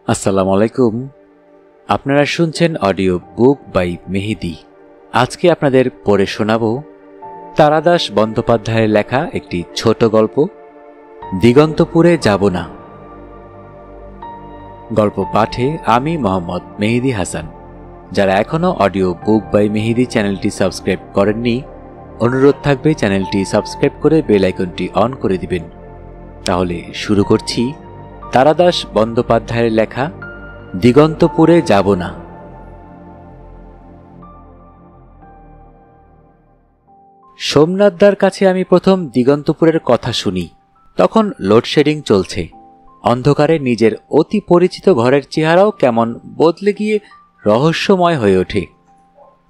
আসসালামু আলাইকুম। আপনারা শুনছেন অডিও বুক বাই মেহেদি। আজকে আপনাদের পড়ে শোনাব তারাদাস বন্দ্যোপাধ্যায়ের লেখা একটি ছোট গল্প, দিগন্তপুরে যাব না। গল্প পাঠে আমি মোহাম্মদ মেহেদি হাসান। যারা এখনও অডিও বুক বাই মেহেদি চ্যানেলটি সাবস্ক্রাইব করেননি, অনুরোধ থাকবে চ্যানেলটি সাবস্ক্রাইব করে বেল আইকনটি অন করে দিবেন। তাহলে শুরু করছি তারাদাস বন্দ্যোপাধ্যায়ের লেখা দিগন্তপুরে যাব না। সোমনাথদার কাছে আমি প্রথম দিগন্তপুরের কথা শুনি। তখন লোডশেডিং চলছে। অন্ধকারে নিজের অতি পরিচিত ঘরের চেহারাও কেমন বদলে গিয়ে রহস্যময় হয়ে ওঠে।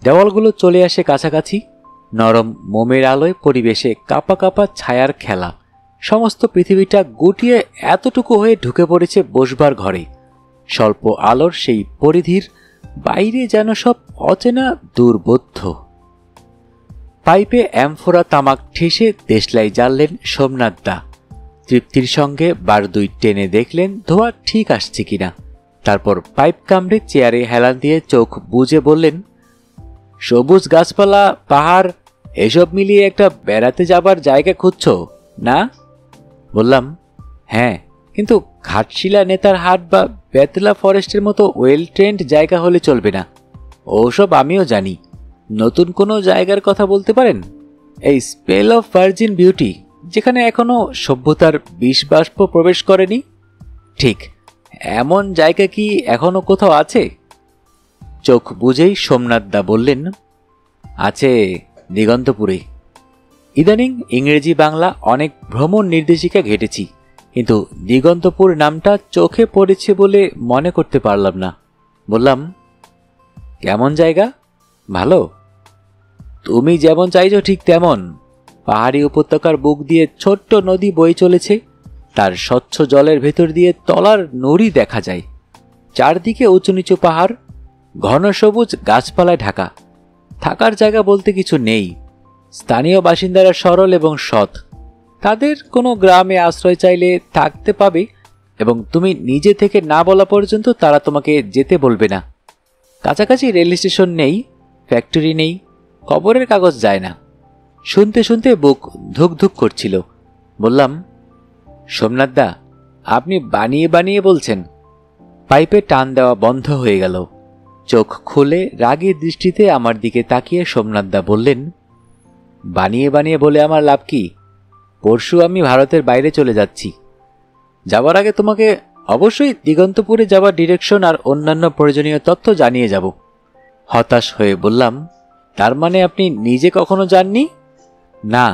দেওয়ালগুলো চলে আসে কাছাকাছি। নরম মোমের আলোয় পরিবেশে কাঁপা কাঁপা ছায়ার খেলা। সমস্ত পৃথিবীটা গুটিয়ে এতটুকু হয়ে ঢুকে পড়েছে বসবার ঘরে। স্বল্প আলোর সেই পরিধির বাইরে যেন সব অচেনা দুর্বোধ্য। পাইপে অ্যামফোরা তামাক ঠেসে দেশলাই জ্বাললেন সোমনাথদা। তৃপ্তির সঙ্গে বার দুই টেনে দেখলেন ধোঁয়া ঠিক আসছে কিনা। তারপর পাইপ কামড়ে চেয়ারে হেলান দিয়ে চোখ বুজে বললেন, সবুজ গাছপালা, পাহাড় এসব মিলিয়ে একটা বেড়াতে যাবার জায়গা খুঁজছ না? বললাম, হ্যাঁ, কিন্তু ঘাটশিলা নেতার হাট বা বেতলা ফরেস্টের মতো ওয়েল ট্রেন্ড জায়গা হলে চলবে না। ওসব আমিও জানি। নতুন কোনো জায়গার কথা বলতে পারেন? এই স্পেল অফ ভার্জিন বিউটি, যেখানে এখনো সভ্যতার বিষ বাষ্প প্রবেশ করেনি। ঠিক এমন জায়গা কি এখনো কোথাও আছে? চোখ বুঝেই সোমনাথদা বললেন, আছে, দিগন্তপুরে। ইদানিং ইংরেজি বাংলা অনেক ভ্রমণ নির্দেশিকা ঘেটেছি, কিন্তু দিগন্তপুর নামটা চোখে পড়েছে বলে মনে করতে পারলাম না। বললাম, কেমন জায়গা? ভালো? তুমি যেমন চাইছো ঠিক তেমন। পাহাড়ি উপত্যকার বুক দিয়ে ছোট্ট নদী বয়ে চলেছে। তার স্বচ্ছ জলের ভেতর দিয়ে তলার নুড়ি দেখা যায়। চারদিকে উঁচু নিচু পাহাড়, ঘন সবুজ গাছপালায় ঢাকা। থাকার জায়গা বলতে কিছু নেই। স্থানীয় বাসিন্দারা সরল এবং সৎ। তাদের কোনো গ্রামে আশ্রয় চাইলে থাকতে পাবে, এবং তুমি নিজে থেকে না বলা পর্যন্ত তারা তোমাকে যেতে বলবে না। কাছাকাছি রেল স্টেশন নেই, ফ্যাক্টরি নেই, খবরের কাগজ যায় না। শুনতে শুনতে বুক ধুক ধুক করছিল। বললাম, সোমনাথদা, আপনি বানিয়ে বানিয়ে বলছেন। পাইপে টান দেওয়া বন্ধ হয়ে গেল। চোখ খুলে রাগী দৃষ্টিতে আমার দিকে তাকিয়ে সোমনাথদা বললেন, বানিয়ে বানিয়ে বলে আমার লাভ কি? পরশু আমি ভারতের বাইরে চলে যাচ্ছি। যাবার আগে তোমাকে অবশ্যই দিগন্তপুরে যাওয়ার ডিরেকশন আর অন্যান্য প্রয়োজনীয় তথ্য জানিয়ে যাব। হতাশ হয়ে বললাম, তার মানে আপনি নিজে কখনো যাননি? না,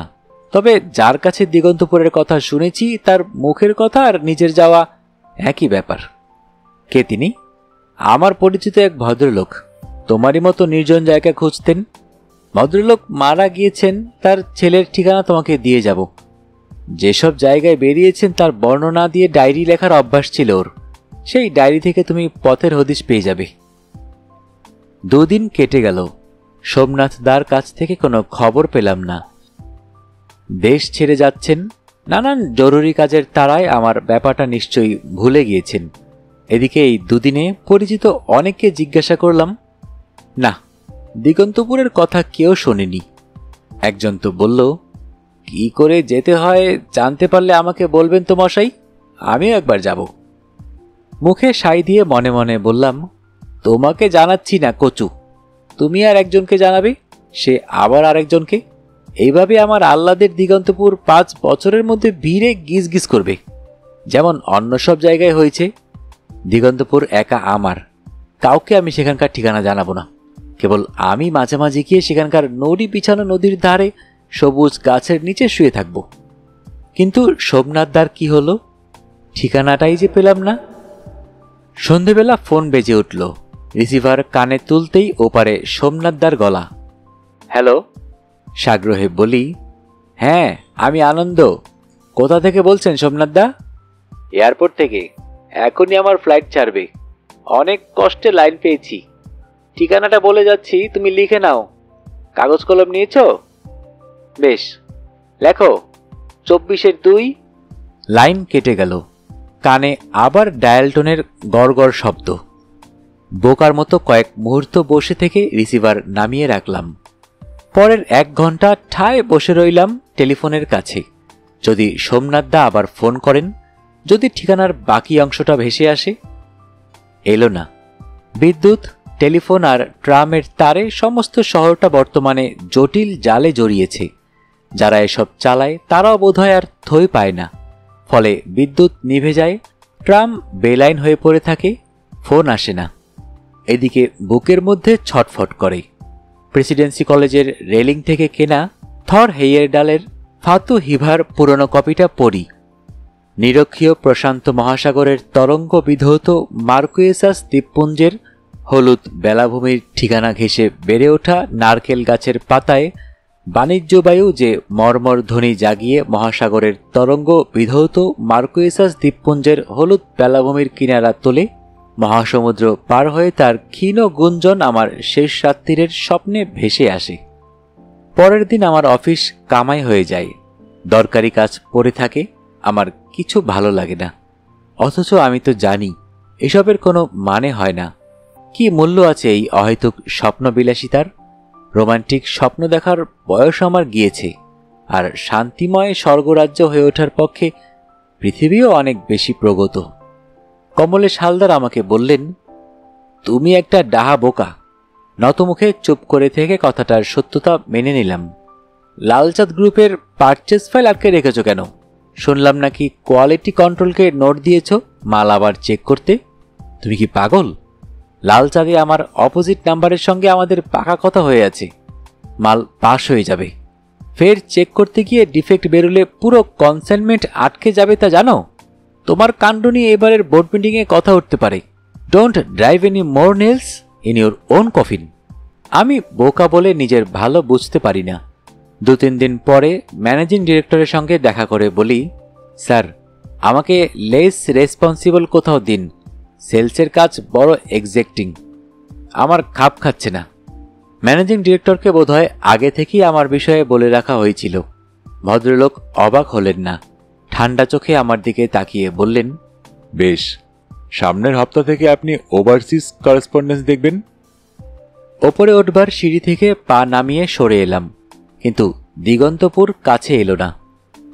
তবে যার কাছে দিগন্তপুরের কথা শুনেছি তার মুখের কথা আর নিজের যাওয়া একই ব্যাপার। কে তিনি? আমার পরিচিত এক ভদ্রলোক। তোমারই মতো নির্জন জায়গা খুঁজতেন। ভদ্রলোক মারা গিয়েছেন। তার ছেলের ঠিকানা তোমাকে দিয়ে যাব। যেসব জায়গায় বেরিয়েছেন তার বর্ণনা দিয়ে ডায়েরি লেখার অভ্যাস ছিল ওর। সেই ডায়েরি থেকে তুমি পথের হদিশ পেয়ে যাবে। দুদিন কেটে গেল। সোমনাথদার কাছ থেকে কোনো খবর পেলাম না। দেশ ছেড়ে যাচ্ছেন। নানান জরুরি কাজের তাড়ায় আমার ব্যাপারটা নিশ্চয়ই ভুলে গিয়েছেন। এদিকে এই দুদিনে পরিচিত অনেককে জিজ্ঞাসা করলাম, না, দিগন্তপুরের কথা কেউ শোনেনি। একজন তো বলল, কি করে যেতে হয় জানতে পারলে আমাকে বলবেন তো মশাই, আমিও একবার যাব। মুখে সাই দিয়ে মনে মনে বললাম, তোমাকে জানাচ্ছি না কচু, তুমি আর একজনকে জানাবে, সে আবার আরেকজনকে। এইভাবে আমার আহ্লাদের দিগন্তপুর 5 বছরের মধ্যে ভিড়ে গিজ গিজ করবে, যেমন অন্য সব জায়গায় হয়েছে। দিগন্তপুর একা আমার, কাউকে আমি সেখানকার ঠিকানা জানাবো না। কেবল আমি মাঝে মাঝে গিয়ে সেখানকার নড়ি বিছানো নদীর ধারে সবুজ গাছের নিচে শুয়ে থাকব। কিন্তু সোমনাথদার কি হলো? ঠিকানাটাই যে পেলাম না। সন্ধেবেলা ফোন বেজে উঠল। রিসিভার কানে তুলতেই ওপারে সোমনাথদার গলা। হ্যালো। সাগ্রহে বলি, হ্যাঁ, আমি আনন্দ। কোথা থেকে বলছেন সোমনাথদা? এয়ারপোর্ট থেকে। এখনই আমার ফ্লাইট ছাড়বে। অনেক কষ্টে লাইন পেয়েছি। ঠিকানাটা বলে যাচ্ছি, তুমি লিখে নাও। কাগজ কলম নিয়েছ? বেশ, লেখো 24-2। লাইন কেটে গেল। কানে আবার ডায়াল টোনের গড়গড় শব্দ। বোকার মতো কয়েক মুহূর্ত বসে থেকে রিসিভার নামিয়ে রাখলাম। পরের 1 ঘন্টা ঠায় বসে রইলাম টেলিফোনের কাছে। যদি সোমনাথদা আবার ফোন করেন, যদি ঠিকানার বাকি অংশটা ভেসে আসে। এলো না। বিদ্যুৎ, টেলিফোন আর ট্রামের তারে সমস্ত শহরটা বর্তমানে জটিল জালে জড়িয়েছে। যারা এসব চালায় তারাও বোধহয় আর থই পায় না। ফলে বিদ্যুৎ নিভে যায়, ট্রাম বেলাইন হয়ে পড়ে থাকে, ফোন আসে না। এদিকে বুকের মধ্যে ছটফট করে। প্রেসিডেন্সি কলেজের রেলিং থেকে কেনা থর হেইয়ারডালের ফাতু হিভার পুরনো কপিটা পড়ি। নিরক্ষীয় প্রশান্ত মহাসাগরের তরঙ্গ বিধৌত মার্কুয়েসাস দ্বীপপুঞ্জের হলুদ বেলাভূমির ঠিকানা ঘেঁষে বেড়ে ওঠা নারকেল গাছের পাতায় বাণিজ্যবায়ু যে মর্মর ধ্বনি জাগিয়ে মহাসাগরের তরঙ্গ বিধৌত মার্কুয়েসাস দ্বীপপুঞ্জের হলুদ বেলাভূমির কিনারা তোলে। মহাসমুদ্র পার হয়ে তার ক্ষীণ গুঞ্জন আমার শেষ রাত্রির স্বপ্নে ভেসে আসে। পরের দিন আমার অফিস কামাই হয়ে যায়। দরকারি কাজ পড়ে থাকে। আমার কিছু ভালো লাগে না। অথচ আমি তো জানি এসবের কোনো মানে হয় না। কি মূল্য আছে এই অহেতুক স্বপ্নবিলাসিতার? রোমান্টিক স্বপ্ন দেখার বয়স আমার গিয়েছে। আর শান্তিময় স্বর্গরাজ্য হয়ে ওঠার পক্ষে পৃথিবীও অনেক বেশি প্রগত। কমলেশ হালদার আমাকে বললেন, তুমি একটা ডাহা বোকা। নতমুখে চুপ করে থেকে কথাটার সত্যতা মেনে নিলাম। লালচাঁদ গ্রুপের পারচেজ ফাইল আটকে রেখেছ কেন? শুনলাম নাকি কোয়ালিটি কন্ট্রোলকে নোট দিয়েছ মাল আবার চেক করতে। তুমি কি পাগল? লালচাঁদে আমার অপোজিট নাম্বারের সঙ্গে আমাদের পাকা কথা হয়ে আছে। মাল পাস হয়ে যাবে। ফের চেক করতে গিয়ে ডিফেক্ট বেরোলে পুরো কনসাইনমেন্ট আটকে যাবে তা জানো? তোমার কাণ্ড নিয়ে এবারের বোর্ড মিটিংয়ে কথা উঠতে পারে। Don't drive any more nails in your own coffin. আমি বোকা বলে নিজের ভালো বুঝতে পারি না। 2-3 দিন পরে ম্যানেজিং ডিরেক্টরের সঙ্গে দেখা করে বলি, স্যার আমাকে লেস রেসপন্সিবল কোথাও দিন। সেলসের কাজ বড় এক্সাক্টিং, আমার খাপ খাচ্ছে না। ম্যানেজিং ডিরেক্টরকে বোধহয় আগে থেকেই আমার বিষয়ে বলে রাখা হয়েছিল। ভদ্রলোক অবাক হলেন না। ঠান্ডা চোখে আমার দিকে তাকিয়ে বললেন, বেশ, সামনের হপ্তাহ থেকে আপনি ওভারসিজ করেসপন্ডেন্স দেখবেন। ওপরে উঠবার সিঁড়ি থেকে পা নামিয়ে সরে এলাম, কিন্তু দিগন্তপুর কাছে এলো না।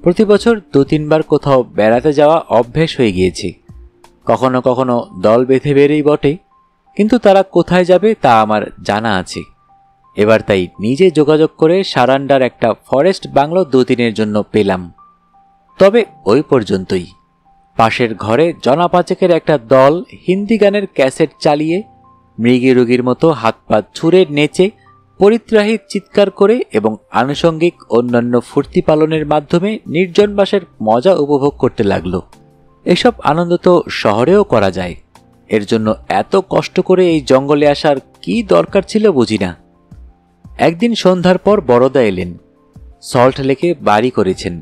প্রতি বছর 2-3 বার কোথাও বেড়াতে যাওয়া অভ্যেস হয়ে গিয়েছে। কখনো কখনো দল বেঁধে বেরেই বটে, কিন্তু তারা কোথায় যাবে তা আমার জানা আছে। এবার তাই নিজে যোগাযোগ করে সারান্ডার একটা ফরেস্ট বাংলো 2 দিনের জন্য পেলাম। তবে ওই পর্যন্তই। পাশের ঘরে জনাপাচেকের একটা দল হিন্দি গানের ক্যাসেট চালিয়ে মৃগী রোগীর মতো হাত পা ছুঁড়ে নেচে পরিত্রাহী চিৎকার করে এবং আনুষঙ্গিক অন্যান্য ফুর্তি পালনের মাধ্যমে নির্জনবাসের মজা উপভোগ করতে লাগলো। এসব আনন্দ তো শহরেও করা যায়। এর জন্য এত কষ্ট করে এই জঙ্গলে আসার কি দরকার ছিল বুঝি না। একদিন সন্ধ্যার পর বড়দা এলেন। সল্ট লেকে বাড়ি করেছেন।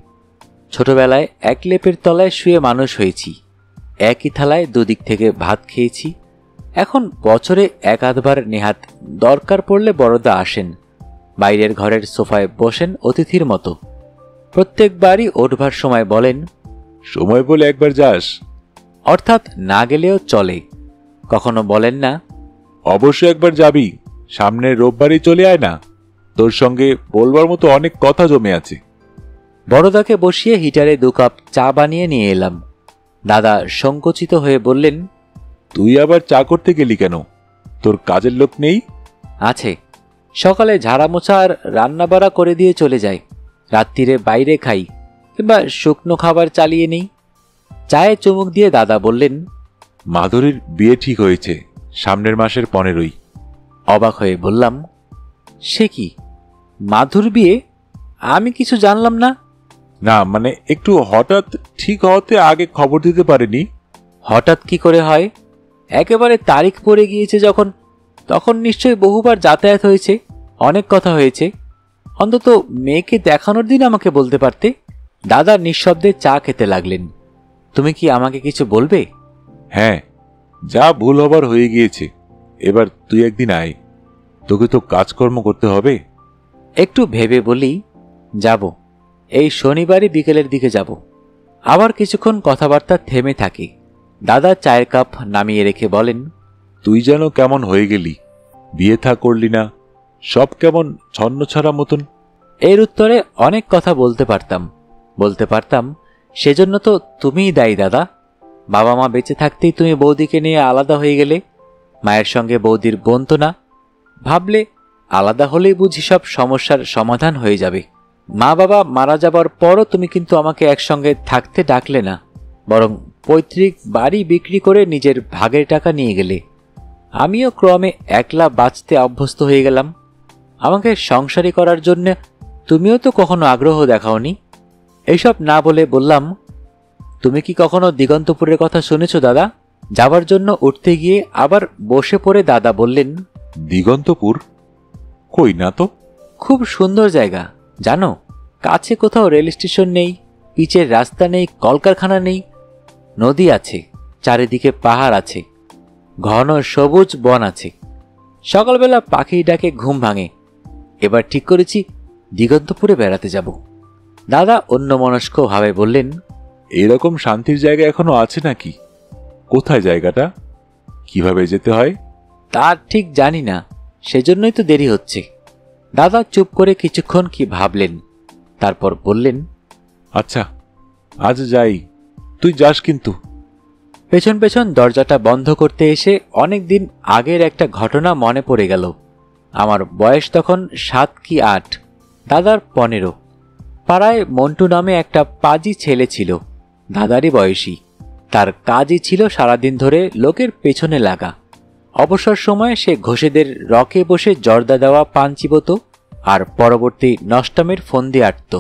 ছোটবেলায় এক লেপের তলায় শুয়ে মানুষ হয়েছি। একই থালায় দুদিক থেকে ভাত খেয়েছি। এখন বছরে 1-8 নেহাত দরকার পড়লে বড়দা আসেন। বাইরের ঘরের সোফায় বসেন অতিথির মতো। প্রত্যেকবারই ওঠবার সময় বলেন, সময় বলে একবার যাস। অর্থাৎ না গেলেও চলে। কখনো বলেন না, অবশ্যই একবার যাবি, সামনের রোববারই চলে আয় না, তোর সঙ্গে বলবার মতো অনেক কথা জমে আছে। বড়দাকে বসিয়ে হিটারে 2 কাপ চা বানিয়ে নিয়ে এলাম। দাদা সংকুচিত হয়ে বললেন, তুই আবার চা করতে গেলি কেন? তোর কাজের লোক নেই? আছে, সকালে ঝাড়া মোছা আর রান্নাবাড়া করে দিয়ে চলে যায়। রাত্রিরে বাইরে খাই কিংবা শুকনো খাবার চালিয়ে নেই। চায়ে চুমুক দিয়ে দাদা বললেন, মাধুরীর বিয়ে ঠিক হয়েছে সামনের মাসের 15ই। অবাক হয়ে বললাম, সে কি, মাধুর বিয়ে? আমি কিছু জানলাম না। না মানে একটু হঠাৎ ঠিক হওয়াতে আগে খবর দিতে পারেনি। হঠাৎ কি করে হয়? একেবারে তারিখ পড়ে গিয়েছে যখন, তখন নিশ্চয়ই বহুবার যাতায়াত হয়েছে, অনেক কথা হয়েছে। অন্তত মেয়েকে দেখানোর দিন আমাকে বলতে পারতে। দাদা নিঃশব্দে চা খেতে লাগলেন। তুমি কি আমাকে কিছু বলবে? হ্যাঁ, যা ভুল হবার হয়ে গিয়েছে। এবার তুই একদিন আয়, তোকে তো কাজকর্ম করতে হবে। একটু ভেবে বলি, যাব, এই শনিবারই বিকেলের দিকে যাব। আবার কিছুক্ষণ কথাবার্তা থেমে থাকে। দাদা চায়ের কাপ নামিয়ে রেখে বলেন, তুই যেন কেমন হয়ে গেলি, বিয়ে থা করলি না, সব কেমন ছন্নছাড়া মতন। এর উত্তরে অনেক কথা বলতে পারতাম। সেজন্য তো তুমিই দায়ী দাদা। বাবা মা বেঁচে থাকতেই তুমি বৌদিকে নিয়ে আলাদা হয়ে গেলে। মায়ের সঙ্গে বৌদির বোন তো না। ভাবলে আলাদা হলেই বুঝি সব সমস্যার সমাধান হয়ে যাবে। মা বাবা মারা যাবার পরও তুমি কিন্তু আমাকে একসঙ্গে থাকতে ডাকলে না, বরং পৈতৃক বাড়ি বিক্রি করে নিজের ভাগের টাকা নিয়ে গেলে। আমিও ক্রমে একলা বাঁচতে অভ্যস্ত হয়ে গেলাম। আমাকে সংসারী করার জন্য তুমিও তো কখনো আগ্রহ দেখাওনি। এইসব না বলে বললাম, তুমি কি কখনো দিগন্তপুরের কথা শুনেছ দাদা? যাবার জন্য উঠতে গিয়ে আবার বসে পড়ে দাদা বললেন, দিগন্তপুর? কই না তো। খুব সুন্দর জায়গা জানো। কাছে কোথাও রেল স্টেশন নেই, পিচের রাস্তা নেই, কলকারখানা নেই। নদী আছে, চারিদিকে পাহাড় আছে, ঘন সবুজ বন আছে। সকালবেলা পাখি ডাকে ঘুম ভাঙে। এবার ঠিক করেছি দিগন্তপুরে বেড়াতে যাব। দাদা অন্যমনস্ক ভাবে বললেন, এরকম শান্তির জায়গা এখনো আছে নাকি? কোথায় জায়গাটা? কিভাবে যেতে হয়? তা ঠিক জানি না, সেজন্যই তো দেরি হচ্ছে। দাদা চুপ করে কিছুক্ষণ কি ভাবলেন, তারপর বললেন, আচ্ছা আজ যাই, তুই যাস কিন্তু। পেছন পেছন দরজাটা বন্ধ করতে এসে অনেক দিন আগের একটা ঘটনা মনে পড়ে গেল। আমার বয়স তখন 7 কি 8, দাদার 15। পাড়ায় মন্টু নামে একটা পাজি ছেলে ছিল, দাদারই বয়সী। তার কাজই ছিল সারাদিন ধরে লোকের পেছনে লাগা। অবসর সময়ে সে ঘোষেদের রকে বসে জর্দা দেওয়া পান চিবোত আর পরবর্তী নষ্টামের ফন্দি আটত।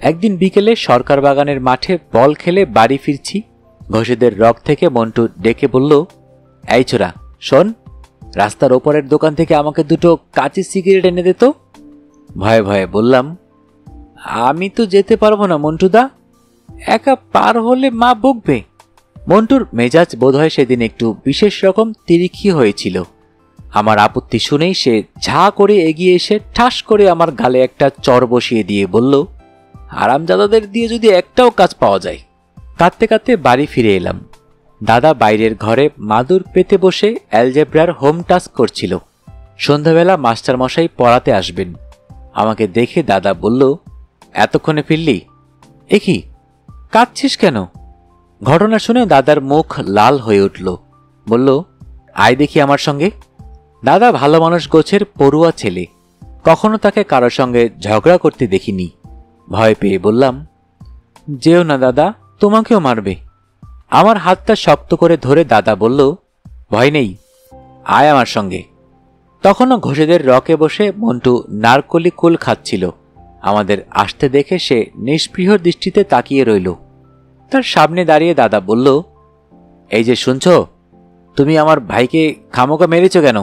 একদিন বিকেলে সরকার বাগানের মাঠে বল খেলে বাড়ি ফিরছি। ঘোষেদের রক থেকে মন্টু ডেকে বলল, এই ছোরা শোন, রাস্তার ওপরের দোকান থেকে আমাকে 2টো কাঁচি সিগারেট এনে দে তো। ভয়ে ভয়ে বললাম, আমি তো যেতে পারবো না মন্টুদা, একা পার হলে মা বকবে। মন্টুর মেজাজ বোধহয় সেদিন একটু বিশেষ রকম তিরিক্ষি হয়েছিল। আমার আপত্তি শুনেই সে ঝা করে এগিয়ে এসে ঠাস করে আমার গালে একটা চর বসিয়ে দিয়ে বলল, হারামজাদাদের দিয়ে যদি একটাও কাজ পাওয়া যায়। কাঁদতে কাঁদতে বাড়ি ফিরে এলাম। দাদা বাইরের ঘরে মাদুর পেতে বসে অ্যালজেব্রার হোম টাস্ক করছিল। সন্ধ্যাবেলা মাস্টারমশাই পড়াতে আসবেন। আমাকে দেখে দাদা বলল, এতক্ষণে ফিরলি? এ কি, কাঁদছিস কেন? ঘটনা শুনে দাদার মুখ লাল হয়ে উঠল। বলল, আয় দেখি আমার সঙ্গে। দাদা ভালো মানুষ গোছের পড়ুয়া ছেলে, কখনো তাকে কারোর সঙ্গে ঝগড়া করতে দেখিনি। ভয় পেয়ে বললাম, যেও না দাদা, তোমাকেও মারবে। আমার হাতটা শক্ত করে ধরে দাদা বলল, ভয় নেই, আয় আমার সঙ্গে। তখনও ঘোষেদের রকে বসে মন্টু নারকলি কুল খাচ্ছিল। আমাদের আসতে দেখে সে নিষ্পৃহ দৃষ্টিতে তাকিয়ে রইল। তার সামনে দাঁড়িয়ে দাদা বলল, এই যে শুনছ, তুমি আমার ভাইকে খামোকা মেরেছ কেন?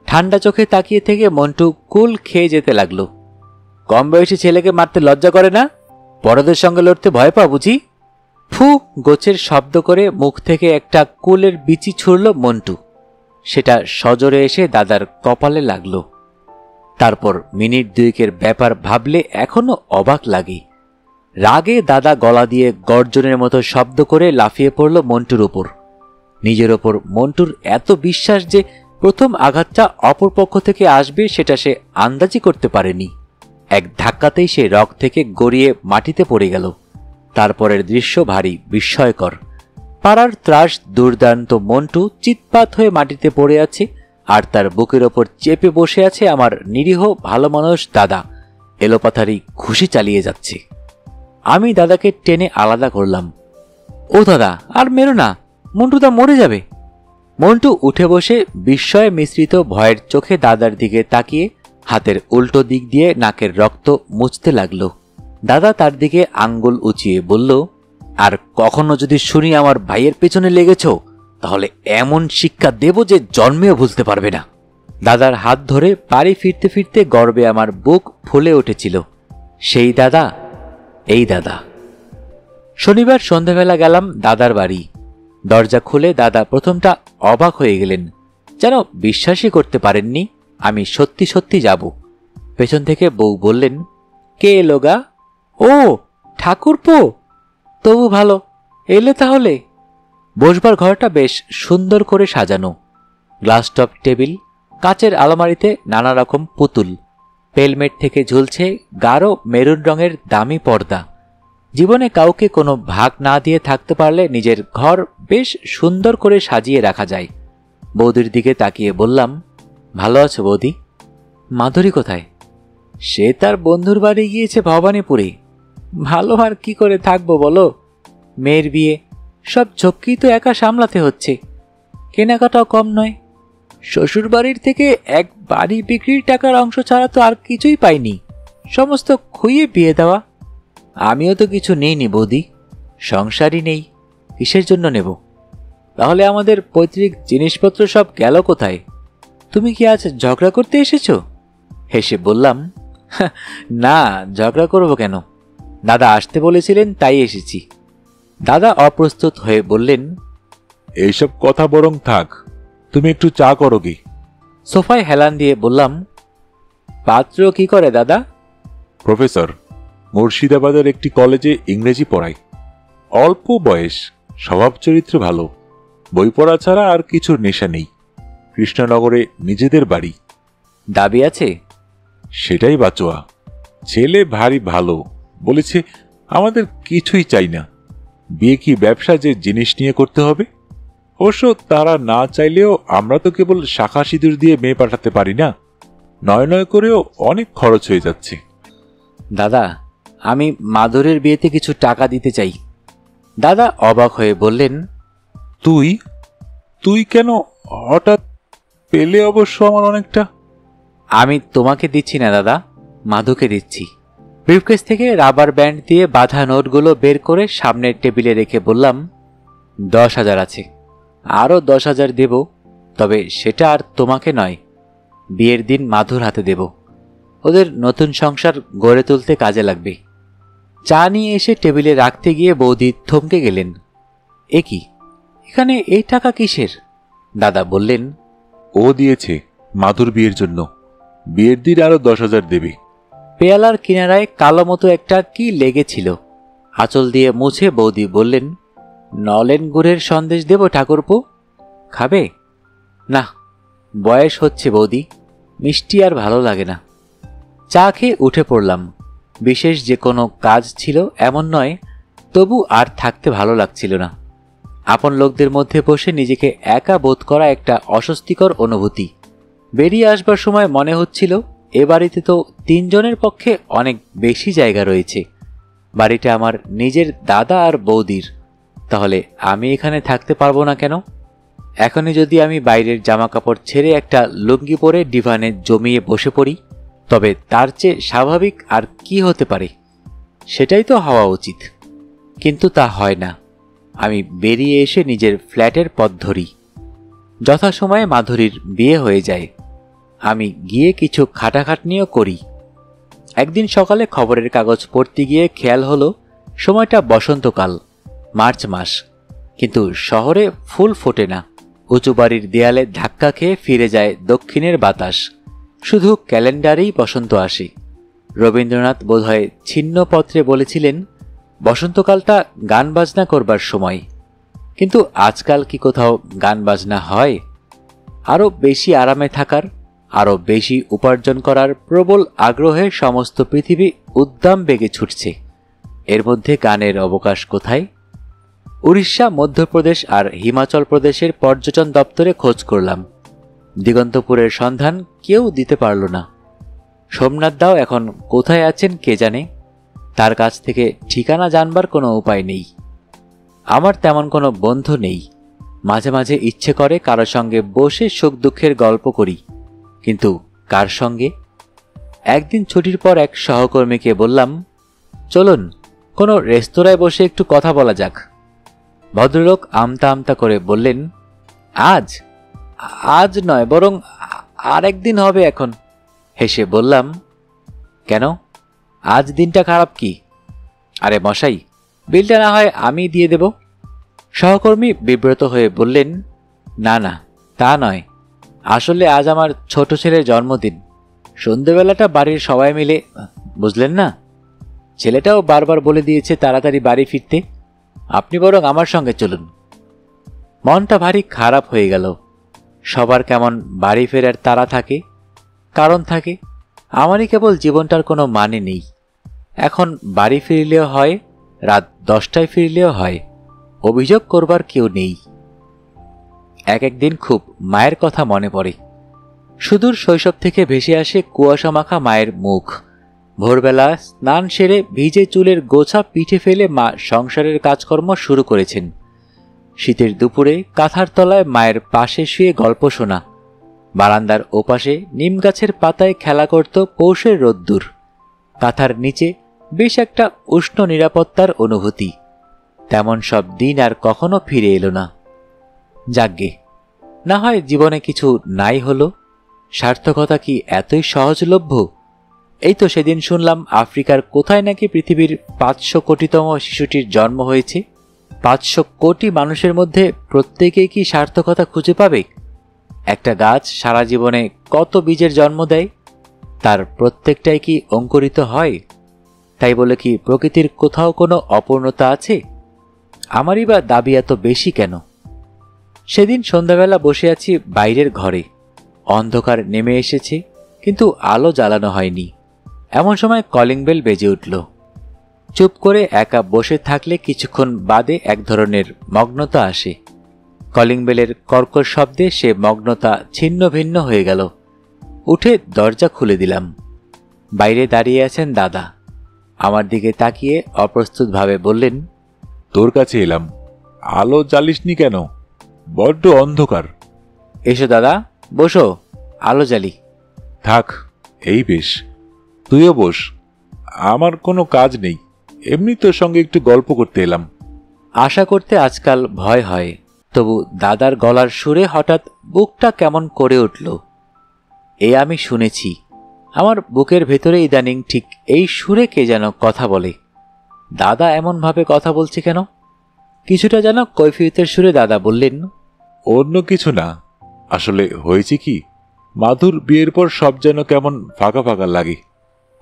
ঠান্ডা চোখে তাকিয়ে থেকে মন্টু কুল খেয়ে যেতে লাগলো। কম বয়সী ছেলেকে মারতে লজ্জা করে না? বড়দের সঙ্গে লড়তে ভয় পাও বুঝি? ফু গোছের শব্দ করে মুখ থেকে একটা কুলের বিচি ছুড়ল মন্টু। সেটা সজোরে এসে দাদার কপালে লাগলো। তারপর মিনিট 2 ব্যাপার ভাবলে এখনো অবাক লাগে। রাগে দাদা গলা দিয়ে গর্জনের মতো শব্দ করে লাফিয়ে পড়ল মন্টুর উপর। নিজের ওপর মন্টুর এত বিশ্বাস যে প্রথম আঘাতটা অপর পক্ষ থেকে আসবে সেটা সে আন্দাজি করতে পারেনি। এক ধাক্কাতেই সে রক থেকে গড়িয়ে মাটিতে পড়ে গেল। তারপরের দৃশ্য ভারী বিস্ময়কর। পাড়ার ত্রাস দুর্দান্ত মন্টু চিৎপাত হয়ে মাটিতে পড়ে আছে, আর তার বুকের ওপর চেপে বসে আছে আমার নিরীহ ভালো মানুষ দাদা, এলোপাথারি ঘুষি চালিয়ে যাচ্ছে। আমি দাদাকে টেনে আলাদা করলাম। ও দাদা, আর মেরো না, মন্টুদা মরে যাবে। মন্টু উঠে বসে বিস্ময়ে মিশ্রিত ভয়ের চোখে দাদার দিকে তাকিয়ে হাতের উল্টো দিক দিয়ে নাকের রক্ত মুছতে লাগলো। দাদা তার দিকে আঙ্গুল উঁচিয়ে বলল, আর কখনো যদি শুনি আমার ভাইয়ের পেছনে লেগেছ, তাহলে এমন শিক্ষা দেব যে জন্মেও ভুলতে পারবে না। দাদার হাত ধরে বাড়ি ফিরতে ফিরতে গর্বে আমার বুক ফুলে উঠেছিল। সেই দাদা, এই দাদা। শনিবার সন্ধ্যাবেলা গেলাম দাদার বাড়ি। দরজা খুলে দাদা প্রথমটা অবাক হয়ে গেলেন, যেন বিশ্বাসই করতে পারেননি আমি সত্যি সত্যি যাব। পেছন থেকে বউ বললেন, কে এলো গা? ও ঠাকুরপো, তবু ভালো, এলে তাহলে। বসবার ঘরটা বেশ সুন্দর করে সাজানো, গ্লাস টপ টেবিল, কাচের আলমারিতে নানা রকম পুতুল, পেলমেট থেকে ঝুলছে গাঢ় মেরুন রঙের দামি পর্দা। জীবনে কাউকে কোনো ভাগ না দিয়ে থাকতে পারলে নিজের ঘর বেশ সুন্দর করে সাজিয়ে রাখা যায়। বৌদির দিকে তাকিয়ে বললাম, ভালো আছো বৌদি? মাধুরী কোথায়? সে তার বন্ধুর বাড়ি গিয়েছে ভবানীপুরে। ভালো আর কি করে থাকবো বলো, মেয়ের বিয়ে, সব ঝক্কি তো একা সামলাতে হচ্ছে। কেনাকাটাও কম নয়, শ্বশুর বাড়ির থেকে এক বাড়ি বিক্রির টাকার অংশ ছাড়া তো আর কিছুই পাইনি, সমস্ত খুইয়ে বিয়ে দেওয়া। আমিও তো কিছু নেইনি বৌদি, সংসারই নেই, কিসের জন্য নেব? তাহলে আমাদের পৈতৃক জিনিসপত্র সব গেল কোথায়? তুমি কি আজ ঝগড়া করতে এসেছো? হেসে বললাম, না, ঝগড়া করব কেন, দাদা আসতে বলেছিলেন তাই এসেছি। দাদা অপ্রস্তুত হয়ে বললেন, এইসব কথা বরং থাক, তুমি একটু চা করো কি? সোফায় হেলান দিয়ে বললাম, পাত্র কি করে দাদা? প্রফেসর, মুর্শিদাবাদের একটি কলেজে ইংরেজি পড়ায়। অল্প বয়স, স্বভাব চরিত্র ভালো, বই পড়া ছাড়া আর কিছুর নেশা নেই। কৃষ্ণনগরে নিজেদের বাড়ি। দাবি আছে? সেটাই বাঁচোয়া। ছেলে ভারী ভালো, বলেছে আমাদের কিছুই চাই না, বিয়ে কি ব্যবসা যে জিনিস নিয়ে করতে হবে। অবশ্য তারা না চাইলেও আমরা তো কেবল শাখা সিঁদুর দিয়ে মেয়ে পাঠাতে পারি না, নয় নয় করেও অনেক খরচ হয়ে যাচ্ছে। দাদা, আমি মাধুরীর বিয়েতে কিছু টাকা দিতে চাই। দাদা অবাক হয়ে বললেন, তুই তুই কেন হঠাৎ? পেলে অবশ্য আমার অনেকটা। আমি তোমাকে দিচ্ছি না দাদা, মাধুকে দিচ্ছি। ব্রিফকেস থেকে রাবার ব্যান্ড দিয়ে বাঁধা নোটগুলো বের করে সামনের টেবিলে রেখে বললাম, 10,000 আছে, আরও 10,000 দেব, তবে সেটা আর তোমাকে নয়, বিয়ের দিন মাধুর হাতে দেব। ওদের নতুন সংসার গড়ে তুলতে কাজে লাগবে। চা নিয়ে এসে টেবিলে রাখতে গিয়ে বৌদি থমকে গেলেন। এ কি, এখানে এই টাকা কিসের? দাদা বললেন, ও দিয়েছে মাধুর বিয়ের জন্য, বিয়ের দিন আরো 10,000 দেবে। পেয়ালার কিনারায় কালো মতো একটা কি লেগেছিল, আঁচল দিয়ে মুছে বৌদি বললেন, নলেন গুড়ের সন্দেশ দেব ঠাকুরপো, খাবে? না, বয়স হচ্ছে বৌদি, মিষ্টি আর ভালো লাগে না। চা খেয়ে উঠে পড়লাম। বিশেষ যে কোনো কাজ ছিল এমন নয়, তবু আর থাকতে ভালো লাগছিল না। আপন লোকদের মধ্যে বসে নিজেকে একা বোধ করা একটা অস্বস্তিকর অনুভূতি। বেরিয়ে আসবার সময় মনে হচ্ছিল এ বাড়িতে তো 3 জনের পক্ষে অনেক বেশি জায়গা রয়েছে। বাড়িটা আমার নিজের দাদা আর বৌদির, তাহলে আমি এখানে থাকতে পারবো না কেন? এখনই যদি আমি বাইরের জামা কাপড় ছেড়ে একটা লুঙ্গি পরে ডিভানে জমিয়ে বসে পড়ি, তবে তার চেয়ে স্বাভাবিক আর কি হতে পারে? সেটাই তো হওয়া উচিত, কিন্তু তা হয় না। আমি বেরিয়ে এসে নিজের ফ্ল্যাটের পথ ধরি। যথাসময়ে মাধুরীর বিয়ে হয়ে যায়। আমি গিয়ে কিছু খাটাখাটনিও করি। একদিন সকালে খবরের কাগজ পড়তে গিয়ে খেয়াল হলো সময়টা বসন্তকাল, মার্চ মাস, কিন্তু শহরে ফুল ফোটে না। উঁচু বাড়ির দেয়ালে ধাক্কা খেয়ে ফিরে যায় দক্ষিণের বাতাস, শুধু ক্যালেন্ডারেই বসন্ত আসে। রবীন্দ্রনাথ বোধহয় ছিন্নপত্রে বলেছিলেন, বসন্তকালটা গান বাজনা করবার সময়। কিন্তু আজকাল কি কোথাও গান বাজনা হয়? আরও বেশি আরামে থাকার, আরও বেশি উপার্জন করার প্রবল আগ্রহে সমস্ত পৃথিবী উদ্দাম বেগে ছুটছে। এর মধ্যে গানের অবকাশ কোথায়? উড়িষ্যা, মধ্যপ্রদেশ আর হিমাচল প্রদেশের পর্যটন দপ্তরে খোঁজ করলাম। দিগন্তপুরের সন্ধান কেউ দিতে পারল না। সোমনাথ দাও এখন কোথায় আছেন কে জানে, তার কাছ থেকে ঠিকানা জানবার কোনো উপায় নেই। আমার তেমন কোনো বন্ধু নেই। মাঝে মাঝে ইচ্ছে করে কারো সঙ্গে বসে সুখ দুঃখের গল্প করি, কিন্তু কার সঙ্গে? একদিন ছুটির পর এক সহকর্মীকে বললাম, চলুন কোনো রেস্তোরাঁয় বসে একটু কথা বলা যাক। ভদ্রলোক আমতা আমতা করে বললেন, আজ? আজ নয়, বরং আর একদিন হবে এখন। হেসে বললাম, কেন, আজ দিনটা খারাপ কি? আরে মশাই, বিলটা না হয় আমি দিয়ে দেব। সহকর্মী বিব্রত হয়ে বললেন, না না, তা নয়, আসলে আজ আমার ছোট ছেলের জন্মদিন। সন্ধ্যেবেলাটা বাড়ির সবাই মিলে, বুঝলেন না? ছেলেটাও বারবার বলে দিয়েছে তাড়াতাড়ি বাড়ি ফিরতে, আপনি বরং আমার সঙ্গে চলুন। মনটা ভারী খারাপ হয়ে গেল। সবার কেমন বাড়ি ফেরার তাড়া থাকে, কারণ থাকে। আমারই কেবল জীবনটার কোনো মানে নেই। এখন বাড়ি ফিরলেও হয়, রাত 10টায় ফিরলেও হয়, অভিযোগ করবার কেউ নেই। এক একদিন খুব মায়ের কথা মনে পড়ে। সুদূর শৈশব থেকে ভেসে আসে কুয়াশা মাখা মায়ের মুখ। ভোরবেলা স্নান সেরে ভিজে চুলের গোছা পিঠে ফেলে মা সংসারের কাজকর্ম শুরু করেছেন। শীতের দুপুরে কাঁথার তলায় মায়ের পাশে শুয়ে গল্প শোনা, বারান্দার ওপাশে নিম গাছের পাতায় খেলা করত পৌষের রোদ্দুর। কাঁথার নিচে বেশ একটা উষ্ণ নিরাপত্তার অনুভূতি। তেমন সব দিন আর কখনো ফিরে এলো না। যাগ্গে, না হয় জীবনে কিছু নাই হলো। সার্থকতা কি এতই সহজলভ্য? এই তো সেদিন শুনলাম আফ্রিকার কোথায় নাকি পৃথিবীর 500 কোটিতম শিশুটির জন্ম হয়েছে। 500 কোটি মানুষের মধ্যে প্রত্যেকেই কি সার্থকতা খুঁজে পাবে? একটা গাছ সারা জীবনে কত বীজের জন্ম দেয়, তার প্রত্যেকটাই কি অঙ্কুরিত হয়? তাই বলে কি প্রকৃতির কোথাও কোনো অপূর্ণতা আছে? আমারই বা দাবি এত বেশি কেন? সেদিন সন্ধ্যাবেলা বসে আছি বাইরের ঘরে। অন্ধকার নেমে এসেছে, কিন্তু আলো জ্বালানো হয়নি। এমন সময় কলিং বেল বেজে উঠল। চুপ করে একা বসে থাকলে কিছুক্ষণ বাদে এক ধরনের মগ্নতা আসে। কলিং বেলের কর্কশ শব্দে সে মগ্নতা ছিন্ন ভিন্ন হয়ে গেল। উঠে দরজা খুলে দিলাম। বাইরে দাঁড়িয়ে আছেন দাদা। আমার দিকে তাকিয়ে অপ্রস্তুতভাবে বললেন, তোর কাছে এলাম, আলো জ্বালিসনি কেন? বড্ড অন্ধকার। এসো দাদা, বসো, আলো জ্বালি। থাক, এই বেশ, তুইও বস। আমার কোনো কাজ নেই, এমনি তোর সঙ্গে একটু গল্প করতে এলাম। আশা করতে আজকাল ভয় হয়, তবু দাদার গলার সুরে হঠাৎ বুকটা কেমন করে উঠল। এ আমি শুনেছি। আমার বুকের ভেতরে ইদানিং ঠিক এই সুরে কে যেন কথা বলে। দাদা এমনভাবে কথা বলছে কেন? কিছুটা যেন কৈফিয়তের সুরে দাদা বললেন, অন্য কিছু না, আসলে হয়েছে কি, মাধুর বিয়ের পর সব যেন কেমন ফাঁকা ফাঁকা লাগে।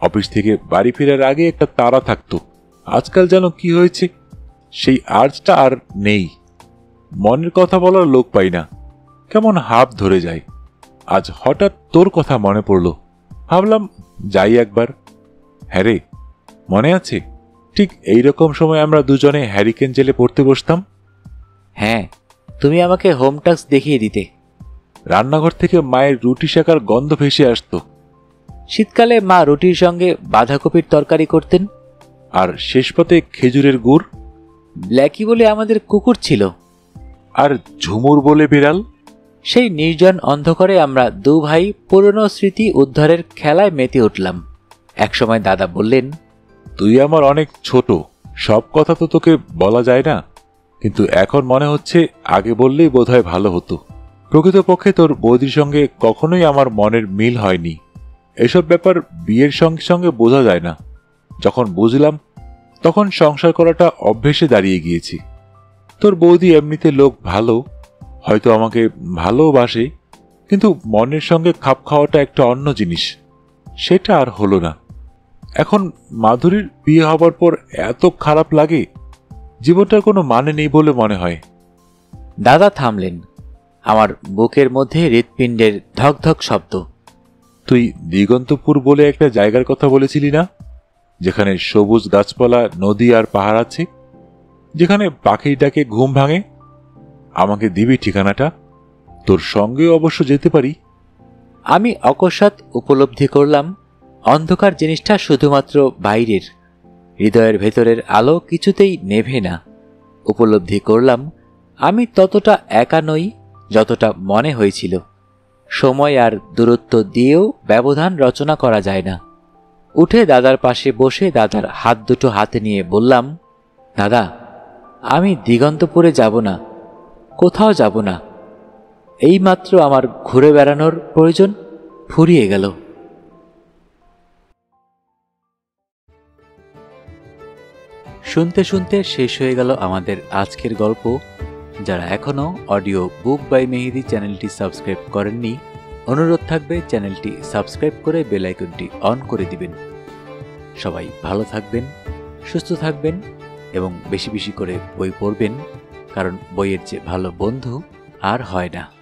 অফিস থেকে বাড়ি ফেরার আগে একটা তাড়া থাকতো, আজকাল যেন কি হয়েছে, সেই আর্জটা আর নেই। মনের কথা বলার লোক পাই না, কেমন হাঁপ ধরে যায়। আজ হঠাৎ তোর কথা মনে পড়ল, ভাবলাম যাই একবার। হ্যাঁ রে, মনে আছে ঠিক এইরকম সময় আমরা দুজনে হ্যারিকেন জেলে পড়তে বসতাম? হ্যাঁ, তুমি আমাকে হোম টাস্ক দেখিয়ে দিতে। রান্নাঘর থেকে মায়ের রুটি শাকার গন্ধ ভেসে আসতো, শীতকালে মা রুটির সঙ্গে বাঁধাকপির তরকারি করতেন। আর শেষ পাতে খেজুরের গুড়। ব্ল্যাকি বলে আমাদের কুকুর ছিল। আর ঝুমুর বলে বিড়াল। সেই নির্জন অন্ধকারে আমরা দু ভাই পুরনো স্মৃতি উদ্ধারের খেলায় মেতে উঠলাম। একসময় দাদা বললেন, তুই আমার অনেক ছোট, সব কথা তো তোকে বলা যায় না, কিন্তু এখন মনে হচ্ছে আগে বললেই বোধহয় ভালো হতো। প্রকৃতপক্ষে তোর বৌদির সঙ্গে কখনোই আমার মনের মিল হয়নি। এসব ব্যাপার বিয়ের সঙ্গে সঙ্গে বোঝা যায় না। যখন বুঝলাম তখন সংসার করাটা অভ্যেসে দাঁড়িয়ে গিয়েছি। তোর বৌদি এমনিতে লোক ভালো, হয়তো আমাকে ভালোবাসে, কিন্তু মনের সঙ্গে খাপ খাওয়াটা একটা অন্য জিনিস, সেটা আর হলো না। এখন মাধুরীর বিয়ে হবার পর এত খারাপ লাগে, জীবনটার কোনো মানে নেই বলে মনে হয়। দাদা থামলেন। আমার বুকের মধ্যে হৃৎপিণ্ডের ধকধক শব্দ। তুই দিগন্তপুর বলে একটা জায়গার কথা বলেছিলি না, যেখানে সবুজ গাছপালা, নদী আর পাহাড় আছে, যেখানে পাখির ডাকে ঘুম ভাঙে? আমাকে দিবি ঠিকানাটা? তোর সঙ্গে অবশ্য যেতে পারি। আমি অকস্মাৎ উপলব্ধি করলাম অন্ধকার জিনিসটা শুধুমাত্র বাইরের, হৃদয়ের ভেতরের আলো কিছুতেই নেভে না। উপলব্ধি করলাম আমি ততটা একা নই যতটা মনে হয়েছিল। সময় আর দূরত্ব দিয়েও ব্যবধান রচনা করা যায় না। উঠে দাদার পাশে বসে দাদার হাত দুটো হাতে নিয়ে বললাম, দাদা, আমি দিগন্তপুরে যাব না, কোথাও যাব না। এইমাত্র আমার ঘুরে বেড়ানোর প্রয়োজন ফুরিয়ে গেল। শুনতে শুনতে শেষ হয়ে গেল আমাদের আজকের গল্প। যারা এখনও অডিও বুক বাই মেহেদি চ্যানেলটি সাবস্ক্রাইব করেননি, অনুরোধ থাকবে চ্যানেলটি সাবস্ক্রাইব করে বেল আইকনটি অন করে দিবেন। সবাই ভালো থাকবেন, সুস্থ থাকবেন, এবং বেশি বেশি করে বই পড়বেন, কারণ বইয়ের যে ভালো বন্ধু আর হয় না।